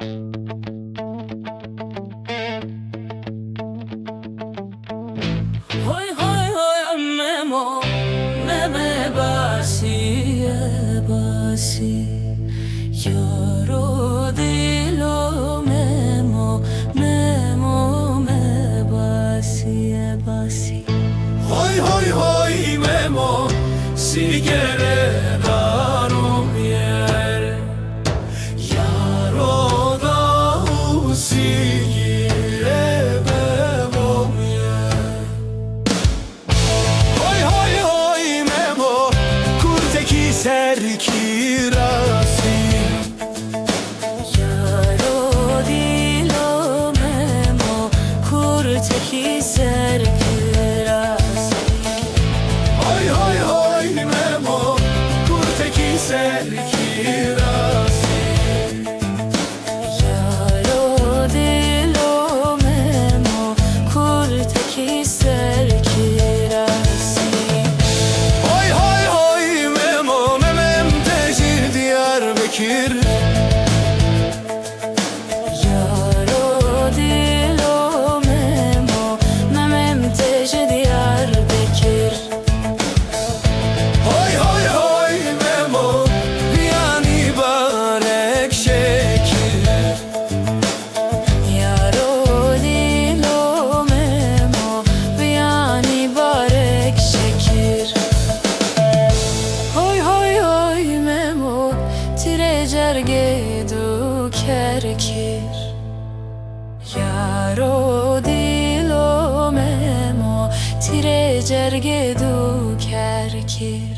Hoy hoy hoy memo, meme basiye basi. Yaro dilo memo, memo me basiye basi. Hoy hoy hoy memo, sigere daro yer. Yaro da usigire memo yer. Hoy hoy hoy memo, kurteki serkirasi. Yaro dilo memo, kurteki serkirasi. Hoy hoy hoy memo, kurteki serkirasi. Yaro dilo memo, kurteki serkirasi. Hoy hoy hoy memo, memem tecir Diyarbakır. Yaro dilo memo, memem teşi Diyarbakır. Hoy hoy hoy memo, yani barek şekil. Yaro dilo memo, yani barek şekir. Hoy hoy hoy memo, tirecer gedu kerkir. Yaro dilo memo, tirecer gedu kerkir.